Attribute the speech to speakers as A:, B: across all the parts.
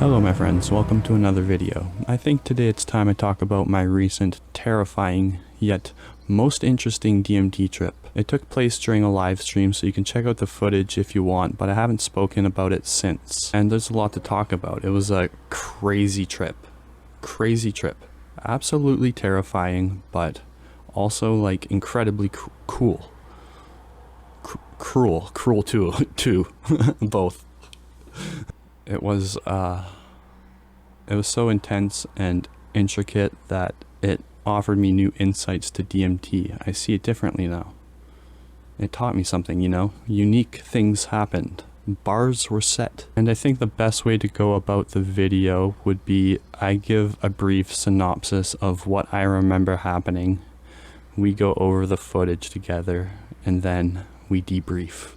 A: Hello my friends, welcome to another video. I think today it's time I talk about my recent terrifying yet most interesting DMT trip. It took place during a live stream, so you can check out the footage if you want, but I haven't spoken about it since. And there's a lot to talk about. It was a crazy trip. Crazy trip. Absolutely terrifying, but also like incredibly cool. Cruel too, both. It was so intense and intricate that it offered me new insights to DMT. I see it differently now. It taught me something, you know? Unique things happened. Bars were set. And I think the best way to go about the video would be I give a brief synopsis of what I remember happening. We go over the footage together, and then we debrief.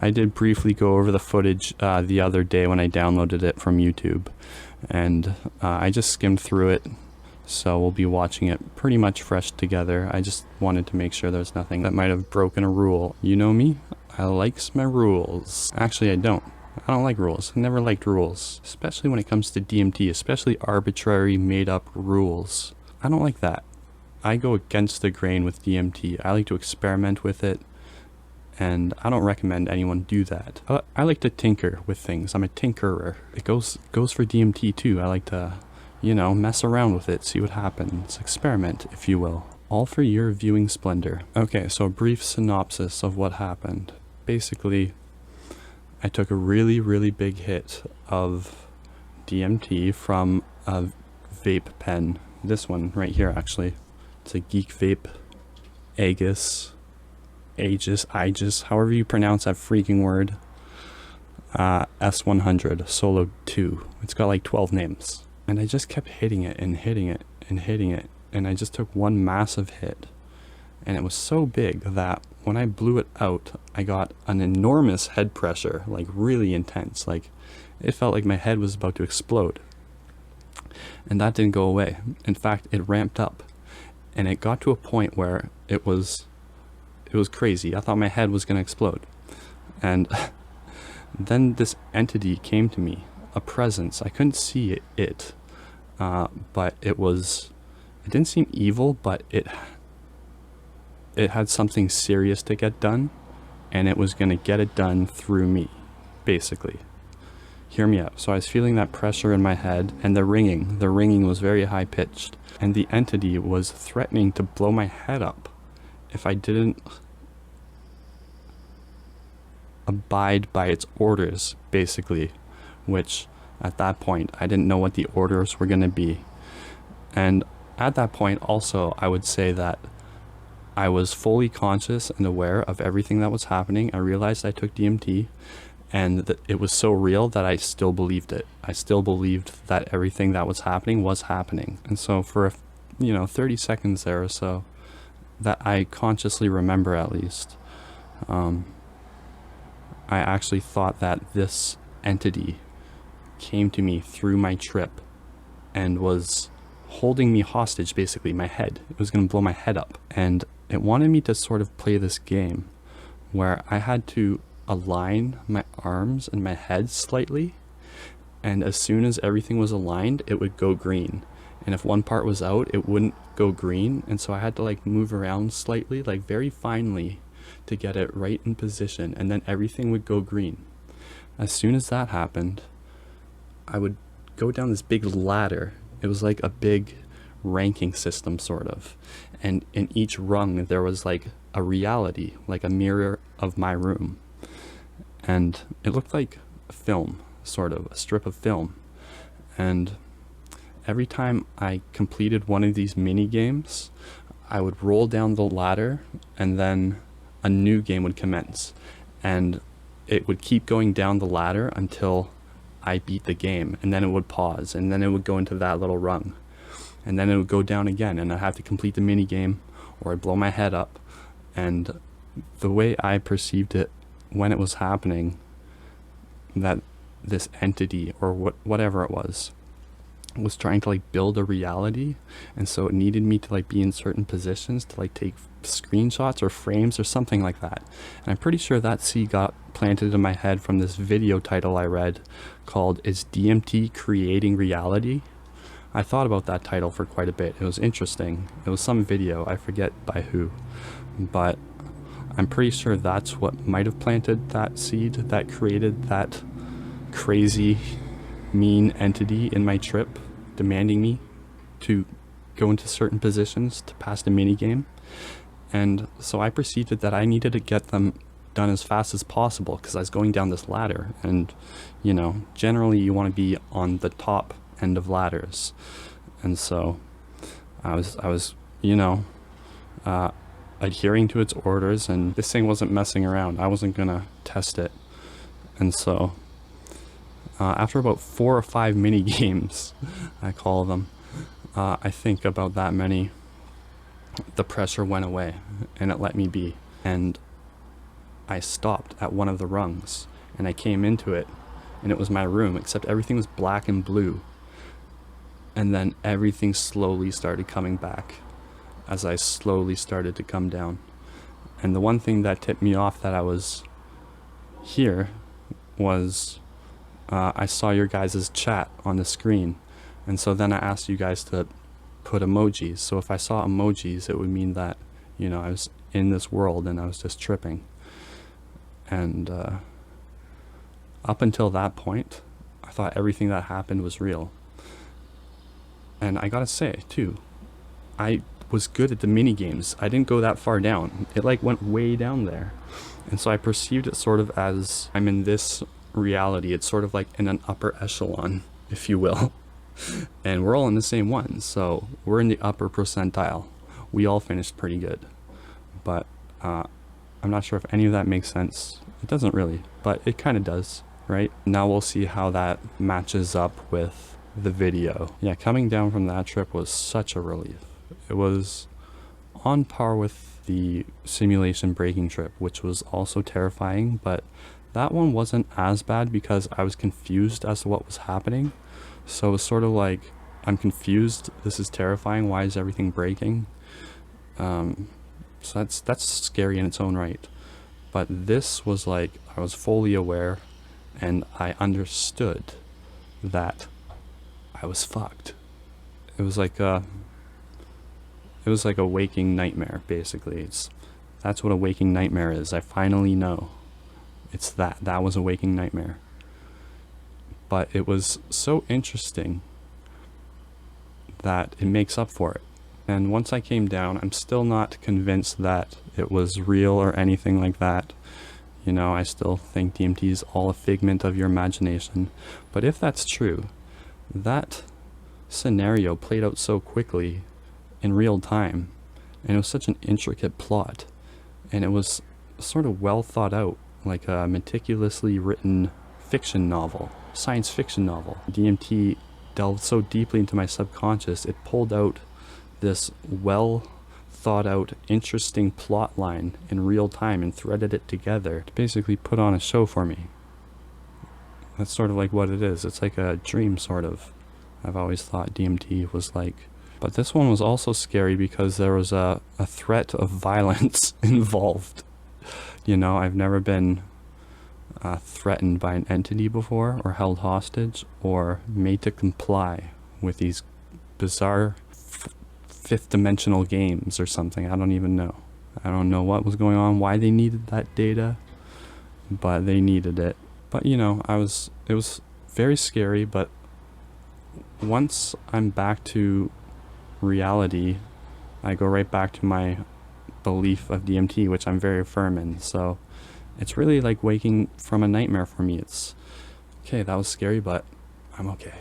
A: I did briefly go over the footage the other day when I downloaded it from YouTube, and I just skimmed through it, so we'll be watching it pretty much fresh together. I just wanted to make sure there's nothing that might have broken a rule. You know me? I likes my rules. Actually, I don't like rules. I never liked rules, especially when it comes to DMT, especially arbitrary made-up rules. I don't like that. I go against the grain with DMT. I like to experiment with it, and I don't recommend anyone do that. I like to tinker with things. I'm a tinkerer. It goes for DMT too. I like to, you know, mess around with it, see what happens, experiment, if you will. All for your viewing splendor. Okay, so a brief synopsis of what happened. Basically, I took a really big hit of DMT from a vape pen. This one right here, actually. It's a Geek Vape Aegis, however you pronounce that freaking word. S100 Solo 2. It's got like 12 names. And I just kept hitting it and hitting it and hitting it. And I just took one massive hit. And it was so big that when I blew it out, I got an enormous head pressure, like really intense. Like it felt like my head was about to explode. And that didn't go away. In fact, it ramped up. And it got to a point where it was crazy. I thought my head was going to explode. And then this entity came to me, a presence. I couldn't see it, but it didn't seem evil, but it had something serious to get done, and it was going to get it done through me, basically. Hear me out. So I was feeling that pressure in my head, and the ringing was very high pitched, and the entity was threatening to blow my head up if I didn't abide by its orders, basically, which at that point I didn't know what the orders were going to be. And at that point also, I would say that I was fully conscious and aware of everything that was happening. I realized I took DMT, and that it was so real that I still believed it. I still believed that everything that was happening was happening. And so for 30 seconds there or so, that I consciously remember, at least, I actually thought that this entity came to me through my trip and was holding me hostage, basically, my head. It was going to blow my head up. And it wanted me to sort of play this game where I had to align my arms and my head slightly, and as soon as everything was aligned, it would go green. And if one part was out, it wouldn't go green, and so I had to like move around slightly, like very finely, to get it right in position, and then everything would go green. As soon as that happened, I would go down this big ladder. It was like a big ranking system, sort of, and in each rung there was like a reality, like a mirror of my room, and it looked like a film, sort of a strip of film. And every time I completed one of these mini games, I would roll down the ladder, and then a new game would commence, and it would keep going down the ladder until I beat the game, and then it would pause, and then it would go into that little rung, and then it would go down again, and I'd have to complete the mini game, or I'd blow my head up. And the way I perceived it when it was happening, that this entity, or whatever it was was trying to like build a reality, and so it needed me to like be in certain positions to like take screenshots or frames or something like that. And I'm pretty sure that seed got planted in my head from this video title I read called "Is DMT Creating Reality?" I thought about that title for quite a bit. It was interesting. It was some video, I forget by who, but I'm pretty sure that's what might have planted that seed that created that crazy mean entity in my trip, demanding me to go into certain positions to pass the mini game. And so I proceeded that I needed to get them done as fast as possible because I was going down this ladder, and you know, generally you want to be on the top end of ladders. And so I was you know, adhering to its orders, and this thing wasn't messing around. I wasn't gonna test it. And so after about 4 or 5 mini games, I call them, I think about that many, the pressure went away and it let me be. And I stopped at one of the rungs and I came into it, and it was my room, except everything was black and blue. And then everything slowly started coming back as I slowly started to come down. And the one thing that tipped me off that I was here was I saw your guys' chat on the screen, and so then I asked you guys to put emojis. So if I saw emojis, it would mean that, you know, I was in this world and I was just tripping. And up until that point, I thought everything that happened was real. And I gotta say, too, I was good at the mini games. I didn't go that far down. It like went way down there. And so I perceived it sort of as I'm in this reality. It's sort of like in an upper echelon, if you will. And we're all in the same one, so we're in the upper percentile. We all finished pretty good. But I'm not sure if any of that makes sense. It doesn't really, but it kind of does, right? Now we'll see how that matches up with the video. Yeah, coming down from that trip was such a relief. It was on par with the simulation breaking trip, which was also terrifying, but that one wasn't as bad because I was confused as to what was happening. So it was sort of like, I'm confused, this is terrifying, why is everything breaking? So that's scary in its own right. But this was like, I was fully aware and I understood that I was fucked. It was like a waking nightmare, basically. That's what a waking nightmare is. I finally know. It's that was a waking nightmare. But it was so interesting that it makes up for it. And once I came down, I'm still not convinced that it was real or anything like that. You know, I still think DMT is all a figment of your imagination. But if that's true, that scenario played out so quickly in real time, and it was such an intricate plot, and it was sort of well thought out, like a meticulously written fiction novel, science fiction novel. DMT delved so deeply into my subconscious, it pulled out this well thought out, interesting plot line in real time and threaded it together to basically put on a show for me. That's sort of like what it is. It's like a dream, sort of. I've always thought DMT was like. But this one was also scary because there was a threat of violence involved. You know, I've never been threatened by an entity before, or held hostage, or made to comply with these bizarre fifth dimensional games or something. I don't even know. I don't know what was going on, why they needed that data, but they needed it. But you know, it was very scary, but once I'm back to reality, I go right back to my belief of DMT, which I'm very firm in. So it's really like waking from a nightmare for me. It's okay, that was scary, but I'm okay.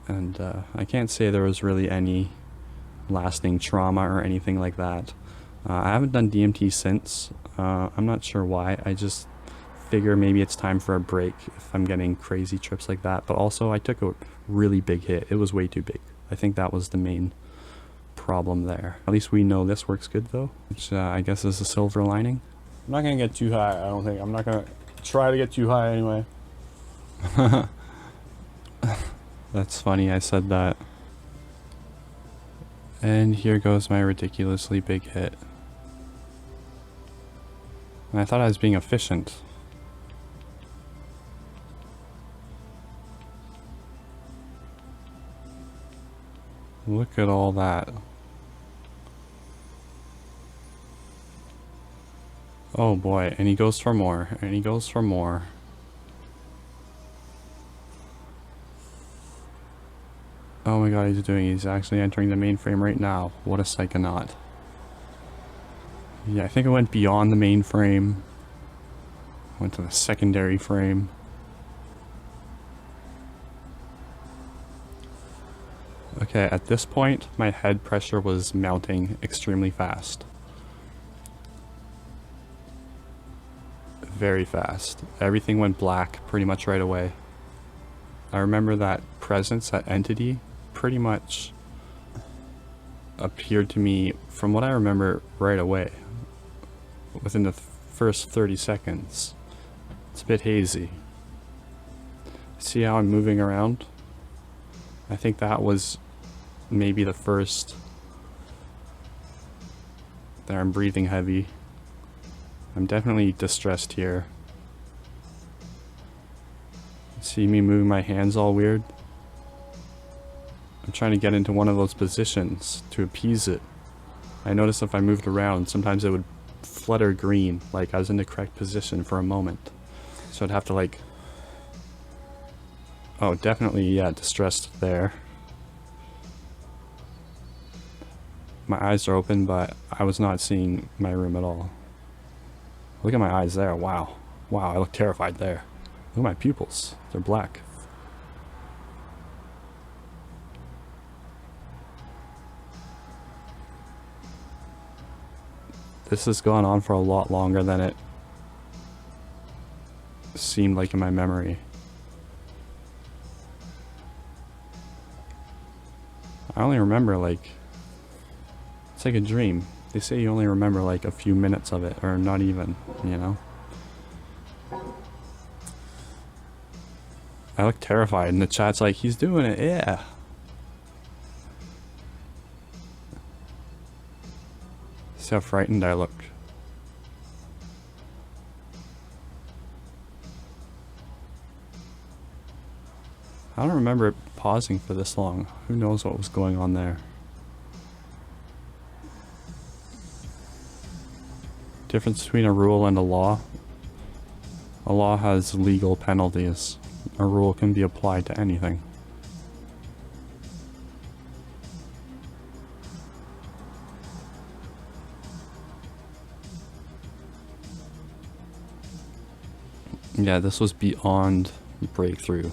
A: And I can't say there was really any lasting trauma or anything like that. I haven't done DMT since. I'm not sure why. I just figure maybe it's time for a break if I'm getting crazy trips like that. But also I took a really big hit. It was way too big. I think that was the main problem there. At least we know this works good though, which I guess is a silver lining.
B: I'm not gonna get too high, I don't think. I'm not gonna try to get too high anyway.
A: That's funny I said that. And here goes my ridiculously big hit. And I thought I was being efficient. Look at all that. Oh boy, and he goes for more, and he goes for more. Oh my god, he's actually entering the mainframe right now. What a psychonaut. Yeah, I think I went beyond the mainframe. Went to the secondary frame. Okay, at this point, my head pressure was mounting extremely fast. Very fast. Everything went black pretty much right away. I remember that presence, that entity, pretty much appeared to me, from what I remember, right away. Within the first 30 seconds. It's a bit hazy. See how I'm moving around? I think that was maybe the first. There, I'm breathing heavy. I'm definitely distressed here. See me moving my hands all weird? I'm trying to get into one of those positions to appease it. I noticed if I moved around, sometimes it would flutter green, like I was in the correct position for a moment. So I'd have to like... Oh, definitely, yeah, distressed there. My eyes are open, but I was not seeing my room at all. Look at my eyes there, wow. Wow, I look terrified there. Look at my pupils, they're black. This has gone on for a lot longer than it seemed like in my memory. I only remember like... It's like a dream. They say you only remember like a few minutes of it, or not even, you know? I look terrified and the chat's like, he's doing it, yeah. See how frightened I look. I don't remember it pausing for this long. Who knows what was going on there? Difference between a rule and a law. A law has legal penalties. A rule can be applied to anything. Yeah, this was beyond breakthrough.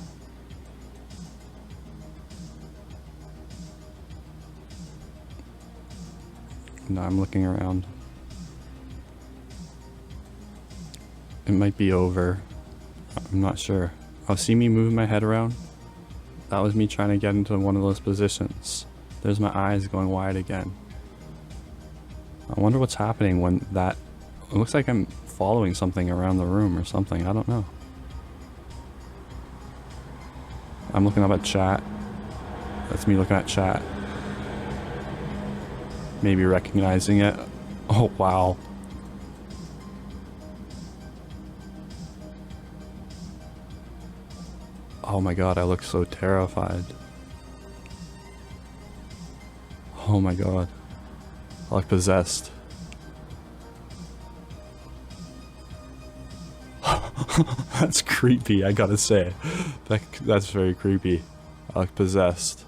A: Now I'm looking around. It might be over. I'm not sure. Oh, see me moving my head around? That was me trying to get into one of those positions. There's my eyes going wide again. I wonder what's happening when that... It looks like I'm following something around the room or something. I don't know. I'm looking up at chat. That's me looking at chat. Maybe recognizing it. Oh, wow. Oh my god, I look so terrified. Oh my god. I look possessed. That's creepy, I gotta say. That's very creepy. I look possessed.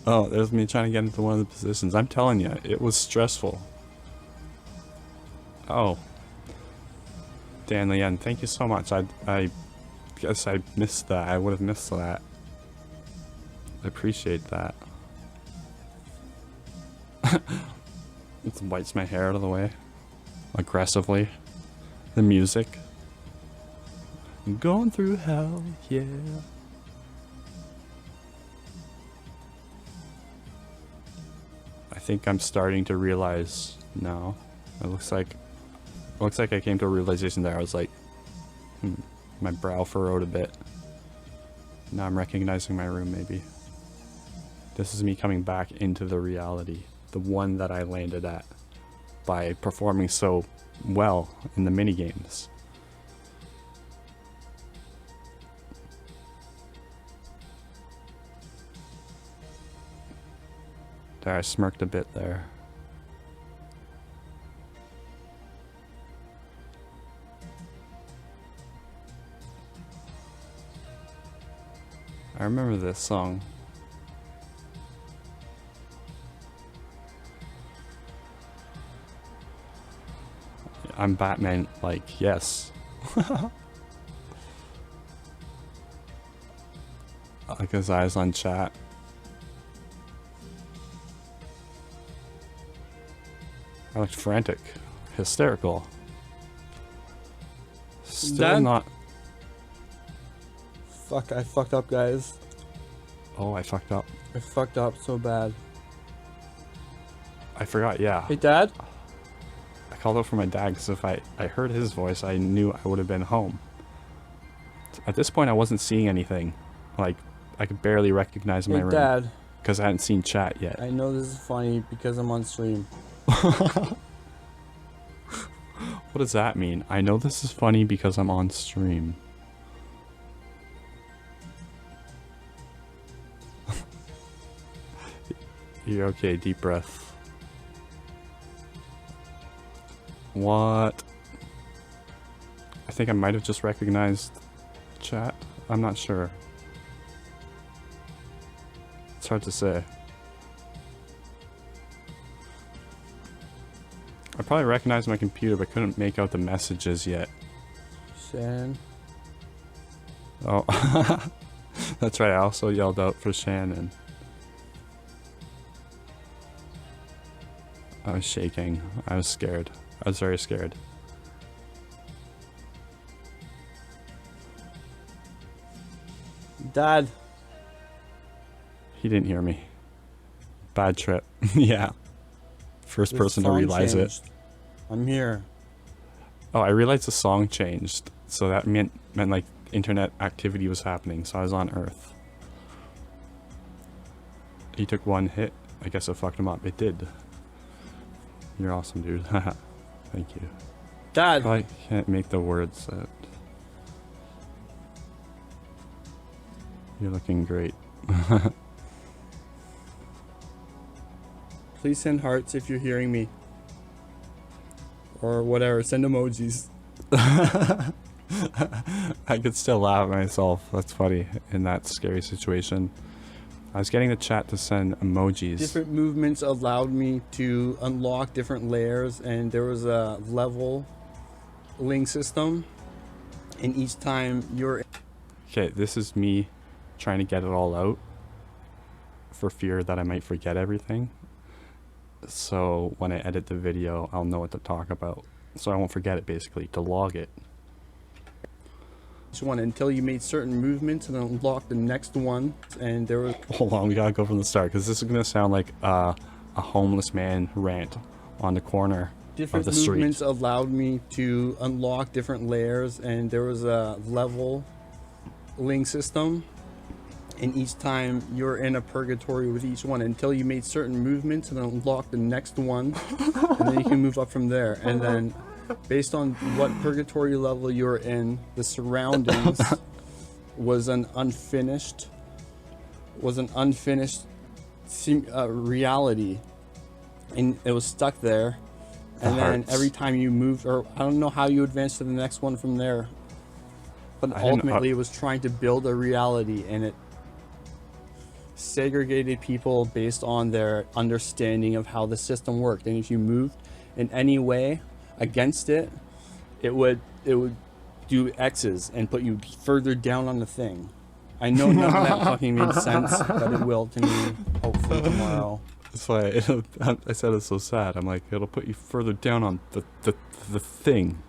A: Oh, there's me trying to get into one of the positions. I'm telling you, it was stressful. Oh. Dan Lien, thank you so much. I guess I missed that. I would have missed that. I appreciate that. It bites my hair out of the way. Aggressively. The music. I'm going through hell, yeah. I think I'm starting to realize now. It looks like I came to a realization there. I was like, My brow furrowed a bit. Now I'm recognizing my room, maybe. This is me coming back into the reality. The one that I landed at by performing so well in the minigames. There, I smirked a bit there. I remember this song. I'm Batman, like, yes. Like his eyes on chat. I looked frantic, hysterical. Still
B: Dad?
A: not.
B: Fuck, I fucked up, guys.
A: Oh, I fucked up.
B: I fucked up so bad.
A: I forgot, yeah.
B: Hey, Dad?
A: I called out for my dad because if I heard his voice, I knew I would have been home. At this point, I wasn't seeing anything. Like, I could barely recognize my
B: Hey,
A: room.
B: Dad.
A: Because I hadn't seen chat yet.
B: I know this is funny because I'm on stream.
A: What does that mean? I know this is funny because I'm on stream. You're okay, deep breath. What? I think I might have just recognized chat. I'm not sure. It's hard to say. I probably recognized my computer but couldn't make out the messages yet.
B: Shan.
A: Oh, that's right. I also yelled out for Shannon. I was shaking. I was scared. I was very scared.
B: Dad.
A: He didn't hear me. Bad trip. Yeah. First
B: This
A: person to
B: song
A: realize
B: changed. I'm here.
A: Oh, I realized the song changed. So that meant like internet activity was happening. So I was on Earth. He took one hit. I guess it fucked him up. It did. You're awesome, dude. Thank you.
B: Dad.
A: I can't make the words out. You're looking great.
B: Please send hearts if you're hearing me. Or whatever. Send emojis.
A: I could still laugh at myself. That's funny in that scary situation. I was getting the chat to send emojis.
B: Different movements allowed me to unlock different layers, and there was a leveling system. And each time you're...
A: Okay, this is me trying to get it all out for fear that I might forget everything. So when I edit the video, I'll know what to talk about. So I won't forget it, basically, to log it.
B: Each one until you made certain movements and then unlock the next one. And there was...
A: Hold on, we gotta go from the start, because this is gonna sound like a homeless man rant on the corner
B: Different
A: of the street.
B: movements allowed me to unlock different layers, and there was a leveling system. And each time you're in a purgatory with each one until you made certain movements and then unlock the next one. And then you can move up from there. And then based on what purgatory level you're in, the surroundings was an unfinished reality. And it was stuck there. And then every time you moved, or I don't know how you advanced to the next one from there. But ultimately it was trying to build a reality, and it segregated people based on their understanding of how the system worked. And if you moved in any way against it, it would do X's and put you further down on the thing. I know none of that fucking made sense, but it will to me hopefully tomorrow.
A: That's why I said it's so sad. I'm like, it'll put you further down on the thing.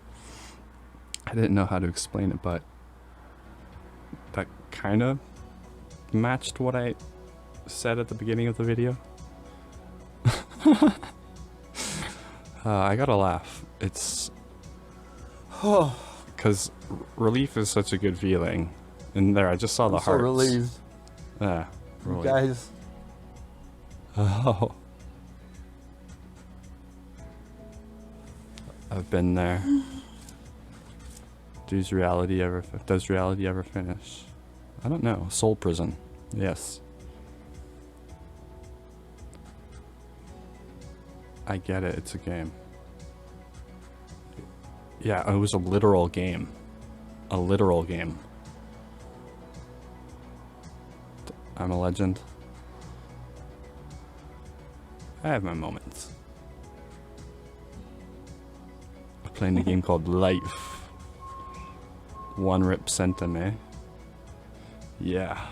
A: I didn't know how to explain it, but that kind of matched what I said at the beginning of the video. I gotta laugh. It's Because relief is such a good feeling. And there, I just saw the
B: I'm so
A: hearts.
B: relieved.
A: Yeah,
B: You
A: relief.
B: guys,
A: Oh. I've been there. Does reality ever finish? I don't know. Soul Prison. Yes. I get it. It's a game. Yeah, it was a literal game. A literal game. I'm a legend. I have my moments. I'm playing a game called Life. One rip centime. Yeah.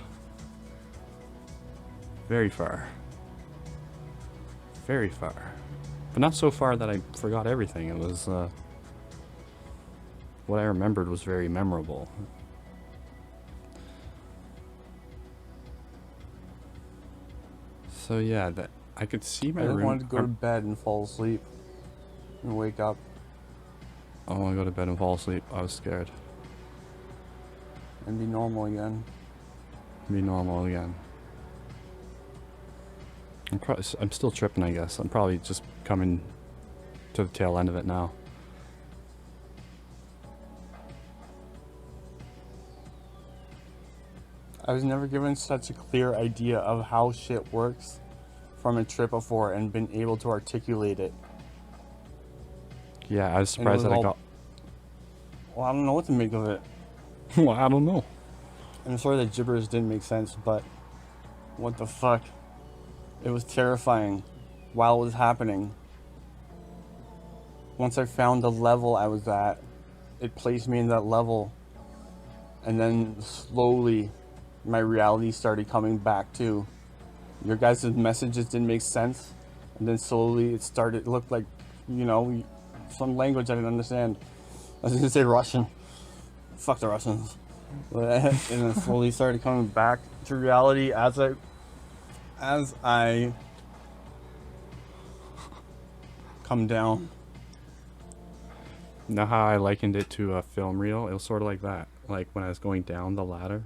A: Very far. Very far. But not so far that I forgot everything. It was, what I remembered was very memorable. So yeah, that I could see my
B: I just
A: room.
B: wanted to go to bed and fall asleep and wake up.
A: I want to go to bed and fall asleep. I was scared.
B: And be normal again.
A: Be normal again. I'm still tripping, I guess. I'm probably just coming to the tail end of it now.
B: I was never given such a clear idea of how shit works from a trip before and been able to articulate it.
A: Yeah, I was surprised that I got...
B: Well, I don't know what to make of it.
A: Well, I don't know.
B: I'm sorry that gibberish didn't make sense, but what the fuck? It was terrifying while it was happening. Once I found the level I was at, it placed me in that level. And then slowly, my reality started coming back too. Your guys' messages didn't make sense. And then slowly it looked like, you know, some language I didn't understand. I was gonna say Russian. Fuck the Russians. And then slowly started coming back to reality as I come down.
A: Know how I likened it to a film reel? It was sort of like that. Like when I was going down the ladder,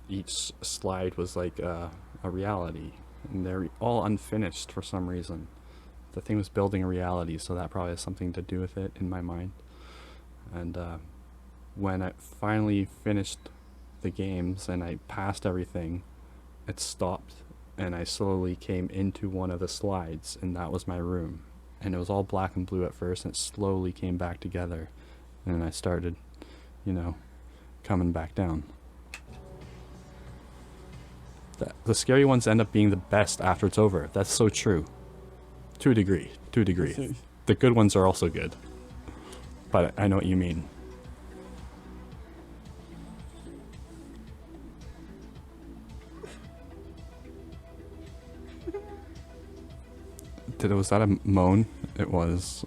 A: each slide was like a reality. And they're all unfinished for some reason. The thing was building a reality, so that probably has something to do with it in my mind. And when I finally finished the games and I passed everything, it stopped and I slowly came into one of the slides, and that was my room. And it was all black and blue at first, and it slowly came back together. And I started, you know, coming back down. The scary ones end up being the best after it's over. That's so true. To a degree. To a degree. The good ones are also good. But I know what you mean. Was that a moan? It was.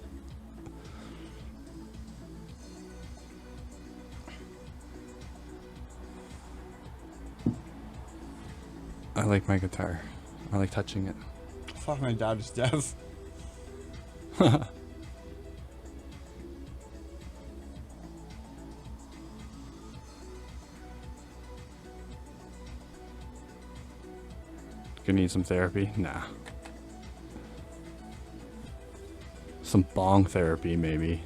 A: I like my guitar. I like touching it.
B: Fuck, my dad is deaf.
A: Gonna need some therapy? Nah. Some bong therapy, maybe.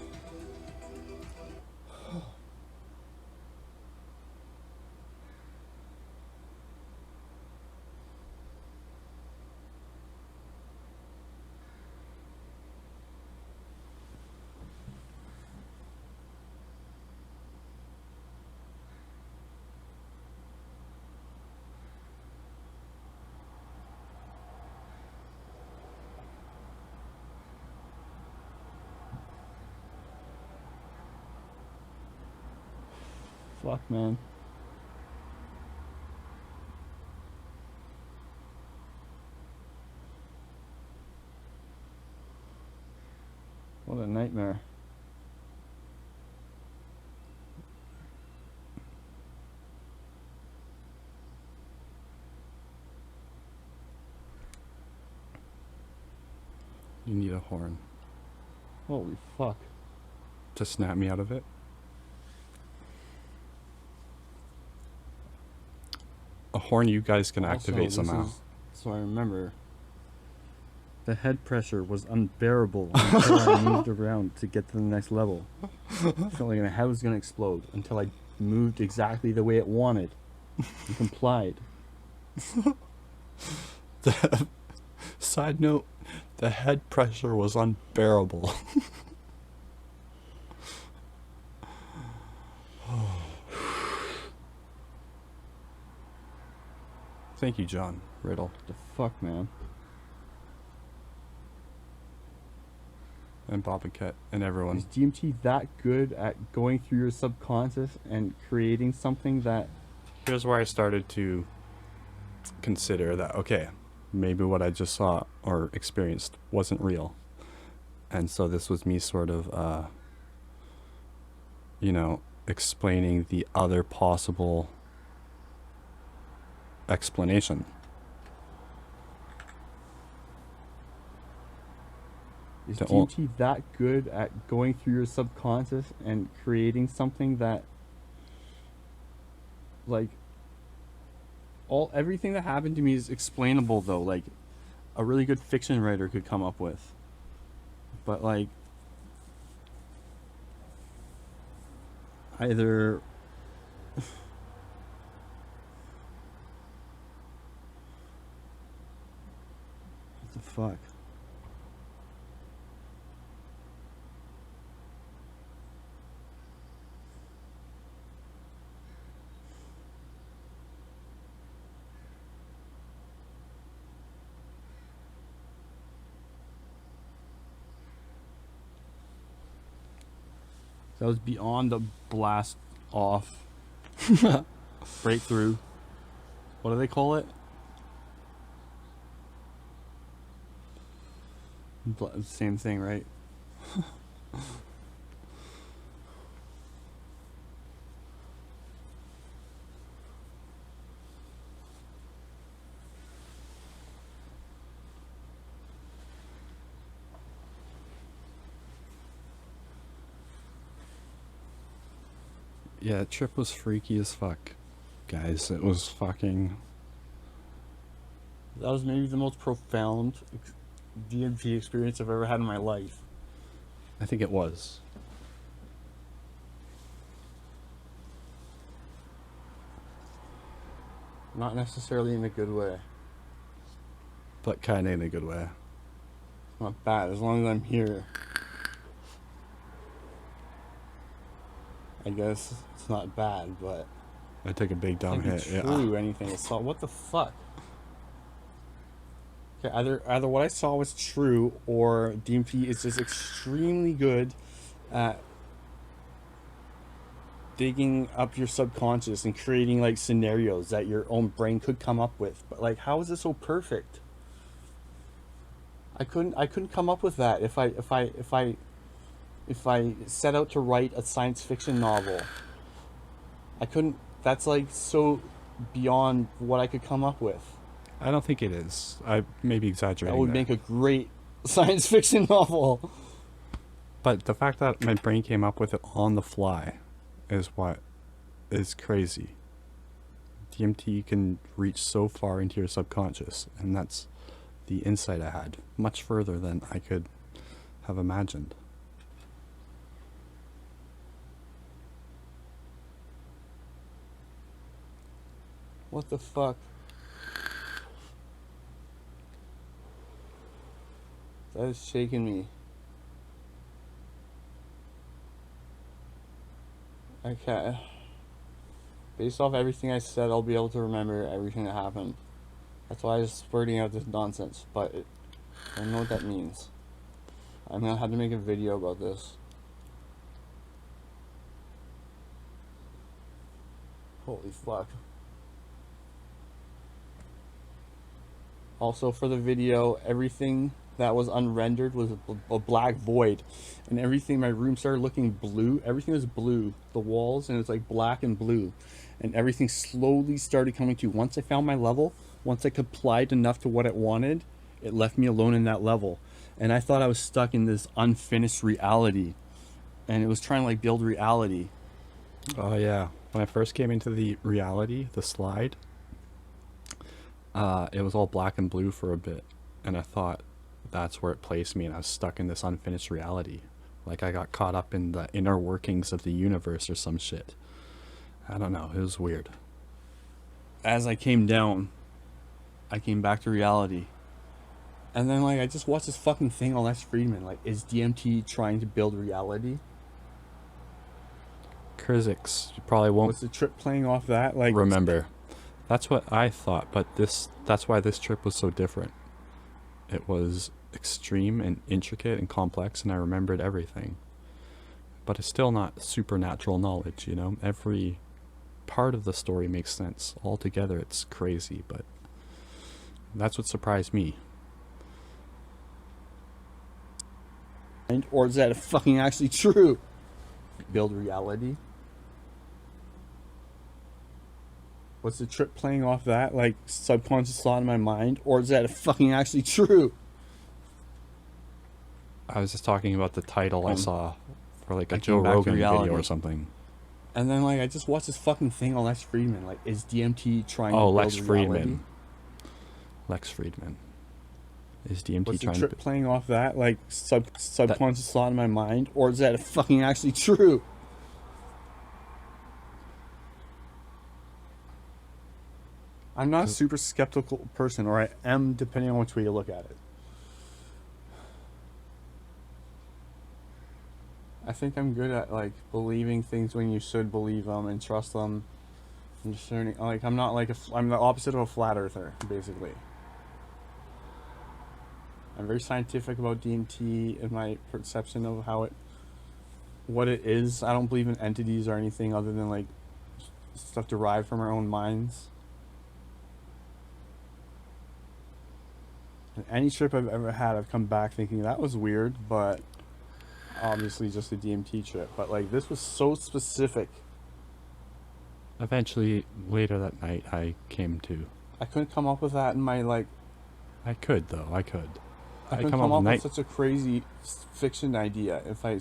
B: Fuck, man. What a nightmare.
A: You need a horn
B: Holy fuck.
A: to snap me out of it. a horn you guys can
B: Also,
A: activate
B: this
A: somehow.
B: so I remember. The head pressure was unbearable until I moved around to get to the next level. I felt like my head was gonna explode until I moved exactly the way it wanted and complied.
A: Side note, the head pressure was unbearable. Thank you, John Riddle.
B: The fuck, man.
A: And Bob and Ket and everyone.
B: Is DMT that good at going through your subconscious and creating something that...
A: Here's where I started to consider that, okay, maybe what I just saw or experienced wasn't real. And so this was me sort of, explaining the other possible explanation.
B: Is DMT that good at going through your subconscious and creating something that, like, everything that happened to me is explainable, though, like a really good fiction writer could come up with. But like, either what the fuck? That was beyond the blast off breakthrough. What do they call it? Same thing, right?
A: Yeah, that trip was freaky as fuck, guys. It was fucking...
B: That was maybe the most profound DMT experience I've ever had in my life.
A: I think it was.
B: Not necessarily in a good way.
A: But kinda in a good way.
B: Not bad, as long as I'm here. I guess it's not bad, but
A: I took a big dumb
B: can't
A: hit.
B: be true anything I saw. What the fuck? Okay, either what I saw was true, or DMT is just extremely good at digging up your subconscious and creating like scenarios that your own brain could come up with. But like, how is it so perfect? I couldn't come up with that if I set out to write a science fiction novel. I couldn't. That's like so beyond what I could come up with.
A: I don't think it is. I may be exaggerating.
B: That would make a great science fiction novel.
A: But the fact that my brain came up with it on the fly is what is crazy. DMT can reach so far into your subconscious, and that's the insight I had. Much further than I could have imagined.
B: What the fuck? That is shaking me. Okay. Based off everything I said, I'll be able to remember everything that happened. That's why I was spurting out this nonsense, but I don't know what that means. I'm gonna have to make a video about this. Holy fuck. Also, for the video, everything that was unrendered was a black void, and everything in my room started looking blue. Everything was blue, the walls, and it was like black and blue, and everything slowly started coming to. Once I found my level, once I complied enough to what it wanted, it left me alone in that level, and I thought I was stuck in this unfinished reality, and it was trying to like build reality.
A: Oh yeah. When I first came into the reality, the slide, It was all black and blue for a bit, and I thought that's where it placed me, and I was stuck in this unfinished reality. Like I got caught up in the inner workings of the universe or some shit. I don't know, it was weird. As I came down, I came back to reality. And then, like, I just watched this fucking thing on Les Friedman. Like, is DMT trying to build reality? Krizix, you probably won't. Was the trip playing off that? Like, remember. That's what I thought, but that's why this trip was so different. It was extreme and intricate and complex, and I remembered everything. But it's still not supernatural knowledge, you know? Every part of the story makes sense. Altogether, it's crazy, but that's what surprised me. Or is that fucking actually true? Build reality? Was the trip playing off that, like, subconscious thought in my mind? Or is that fucking actually true? I was just talking about the title I saw for, like, a Joe Rogan video or something. And then, like, I just watched this fucking thing on Lex Friedman. Like, is DMT trying to build Lex Friedman. Reality? Lex Friedman. Is DMT was trying the trip to playing off that, like, subconscious thought in my mind? Or is that fucking actually true? I'm not a super skeptical person, or I am, depending on which way you look at it. I think I'm good at, like, believing things when you should believe them and trust them and discerning. Like, I'm not like I'm the opposite of a flat earther, basically. I'm very scientific about DMT and my perception of what it is. I don't believe in entities or anything other than, like, stuff derived from our own minds. And any trip I've ever had, I've come back thinking that was weird, but obviously just a DMT trip. But, like, this was so specific. Eventually, later that night, I came to. I couldn't come up with that in my, like... I could, though. I could. I couldn't come up with such a crazy fiction idea if I...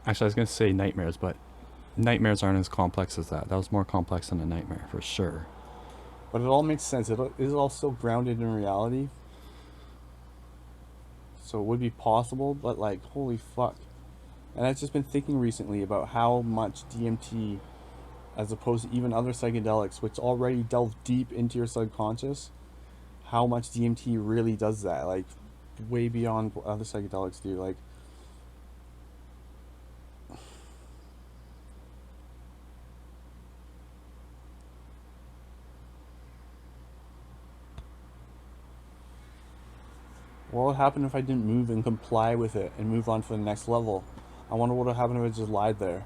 A: Actually, I was going to say nightmares, but nightmares aren't as complex as that. That was more complex than a nightmare, for sure. But it all makes sense. It is all still grounded in reality. So it would be possible, but, like, holy fuck. And I've just been thinking recently about how much DMT, as opposed to even other psychedelics, which already delve deep into your subconscious, how much DMT really does that, like, way beyond what other psychedelics do. Like, what would happen if I didn't move and comply with it and move on to the next level? I wonder what would happen if I just lied there.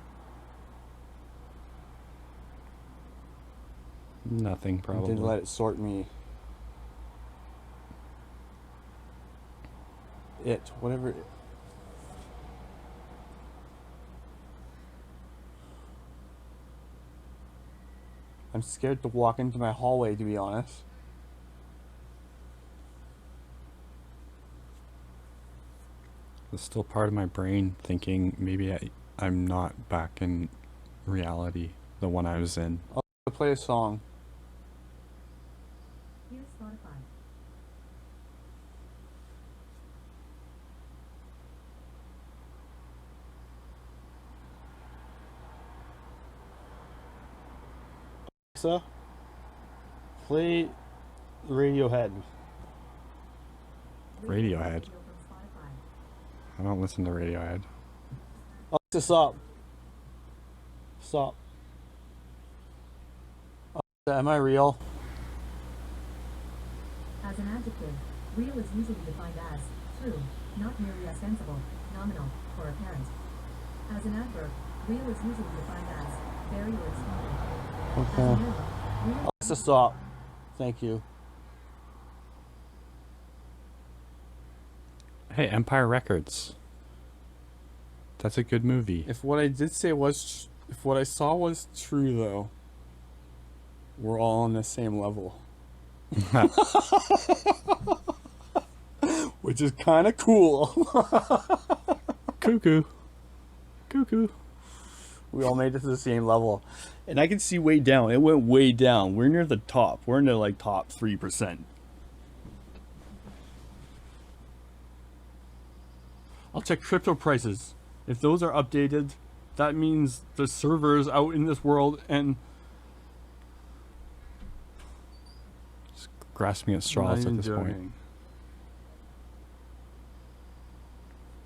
A: Nothing, probably. Didn't let it sort me. Whatever. I'm scared to walk into my hallway, to be honest. There's still part of my brain thinking maybe I'm not back in reality, the one I was in. I'll play a song.
C: Here's Spotify.
B: Alexa, play Radiohead.
A: Radiohead? I don't listen to Radiohead.
B: Alexa, stop. Stop. Alexa, am I real?
C: As an adjective, real is usually defined as true, not merely ostensible, nominal, or apparent. As an adverb, real is usually defined as very or extremely.
B: Okay. Alexa, stop. Thank you.
A: Hey, Empire Records. That's a good movie. If what I did say was... if what I saw was true, though, we're all on the same level. Which is kind of cool. Cuckoo. Cuckoo.
B: We all made it to the same level. And I can see way down. It went way down. We're near the top. We're in the like top 3%. I'll check crypto prices. If those are updated, that means the servers out in this world and
A: Just grasping at straws at this point.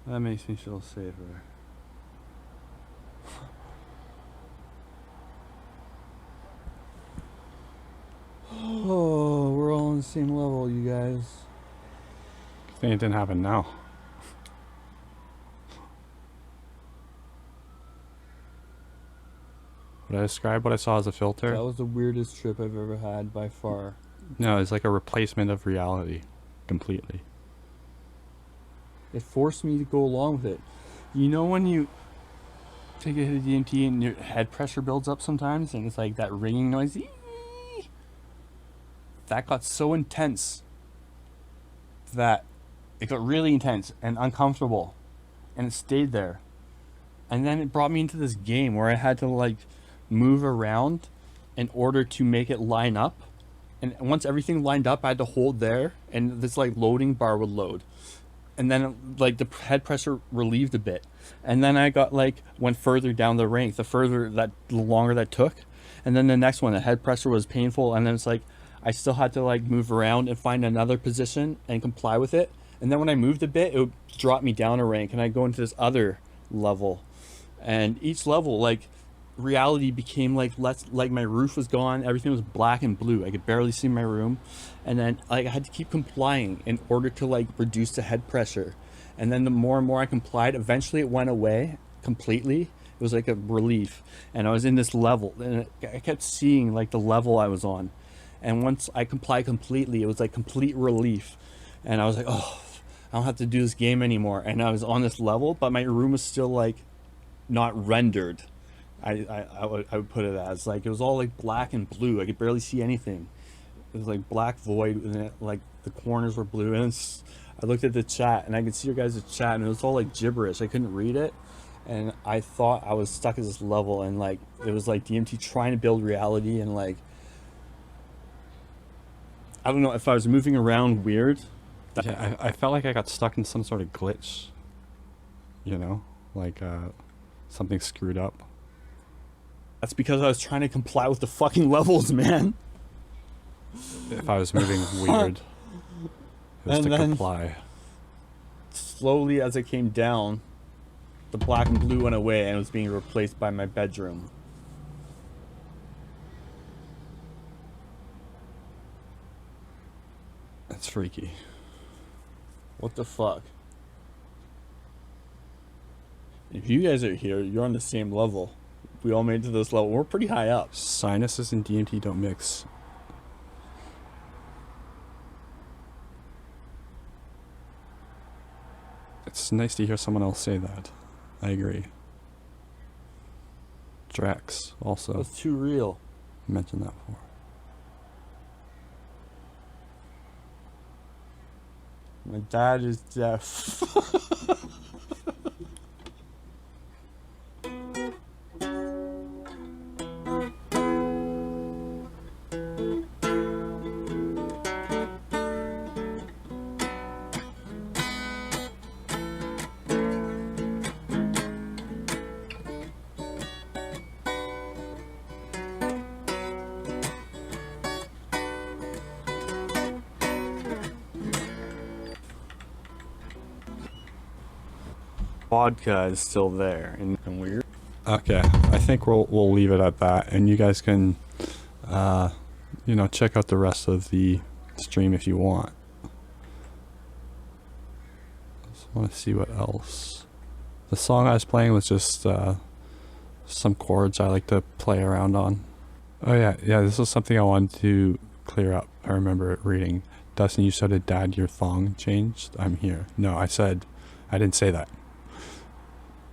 B: That makes me feel safer. Oh, we're all on the same level, you guys.
A: I think it didn't happen now. Would I describe what I saw as a filter?
B: That was the weirdest trip I've ever had by far.
A: No, it's like a replacement of reality. Completely.
B: It forced me to go along with it. You know when you take a hit of DMT and your head pressure builds up sometimes and it's like that ringing noise? That got so intense that it got really intense and uncomfortable and it stayed there. And then it brought me into this game where I had to like move around in order to make it line up. And once everything lined up, I had to hold there and this like loading bar would load. And then like the head pressure relieved a bit. And then I got like went further down the rank, the longer that took. And then the next one, the head pressure was painful. And then it's like, I still had to like move around and find another position and comply with it. And then when I moved a bit, it would drop me down a rank and I'd go into this other level. And each level, like reality became like less, like my roof was gone. Everything was black and blue. I could barely see my room. And then like I had to keep complying in order to like reduce the head pressure. And then the more and more I complied, eventually it went away completely. It was like a relief. And I was in this level and I kept seeing like the level I was on. And once I complied completely, it was like complete relief. And I was like, oh, I don't have to do this game anymore. And I was on this level, but my room was still like not rendered. I would put it as like, it was all like black and blue. I could barely see anything. It was like black void and it, like the corners were blue. And I looked at the chat and I could see your guys' chat and it was all like gibberish. I couldn't read it. And I thought I was stuck at this level and like, it was like DMT trying to build reality and like, I don't know if I was moving around weird.
A: Yeah, I felt like I got stuck in some sort of glitch. You know? Like something screwed up.
B: That's because I was trying to comply with the fucking levels, man.
A: If I was moving weird, it was
B: And
A: to
B: then-
A: comply.
B: Slowly as I came down, the black and blue went away and it was being replaced by my bedroom.
A: That's freaky.
B: What the fuck? If you guys are here, you're on the same level. We all made it to this level. We're pretty high up.
A: Sinuses and DMT don't mix. It's nice to hear someone else say that. I agree. Drax also
B: That's too real.
A: mentioned that before.
B: My dad is deaf. Vodka is still there and weird.
A: Okay, I think we'll leave it at that, and you guys can, check out the rest of the stream if you want. Just want to see what else. The song I was playing was just some chords I like to play around on. Oh yeah. This is something I wanted to clear up. I remember reading. Dustin, you said, "Dad, your thong changed." I'm here. No, I didn't say that.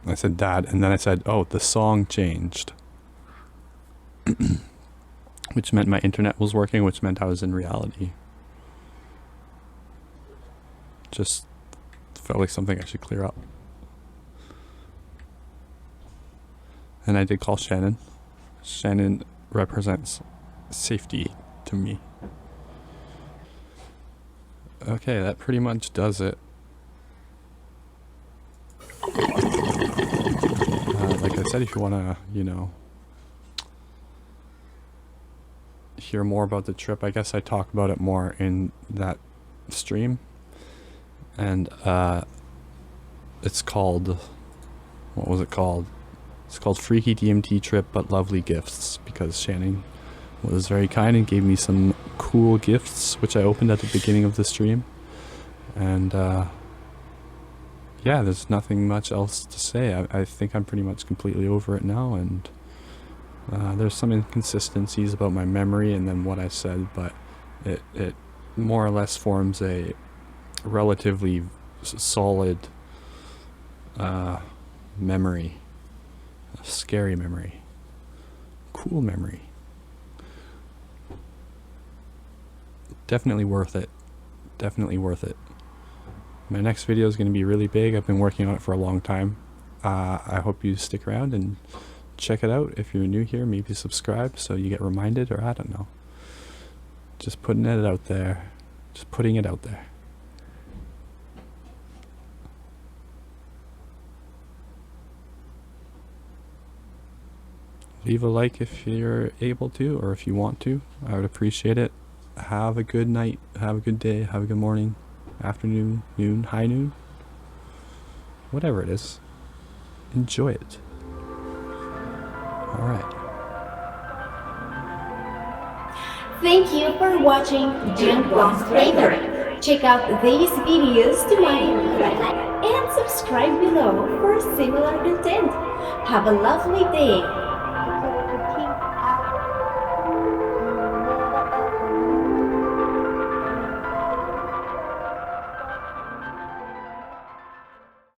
A: I said Dad, and then I said, oh, the song changed. Which meant my internet was working, which meant I was in reality. Just felt like something I should clear up. And And I did call Shannon. Shannon represents safety to me. Okay, that pretty much does it. Like I said, if you want to, hear more about the trip, I guess I talk about it more in that stream. And it's called, what was it called? It's called Freaky DMT Trip But Lovely Gifts, because Shannon was very kind and gave me some cool gifts, which I opened at the beginning of the stream. And yeah, there's nothing much else to say. I think I'm pretty much completely over it now, and there's some inconsistencies about my memory and then what I said, but it more or less forms a relatively solid memory. A scary memory. Cool memory. Definitely worth it. Definitely worth it. My next video is going to be really big. I've been working on it for a long time. I hope you stick around and check it out. If you're new here, maybe subscribe so you get reminded, or I don't know. Just putting it out there. Just putting it out there. Leave a like if you're able to, or if you want to. I would appreciate it. Have a good night. Have a good day. Have a good morning. Afternoon, noon, high noon. Whatever it is. Enjoy it. Alright.
D: Thank you for watching Junk Lost Trader. Check out these videos to my and subscribe below for similar content. Have a lovely day.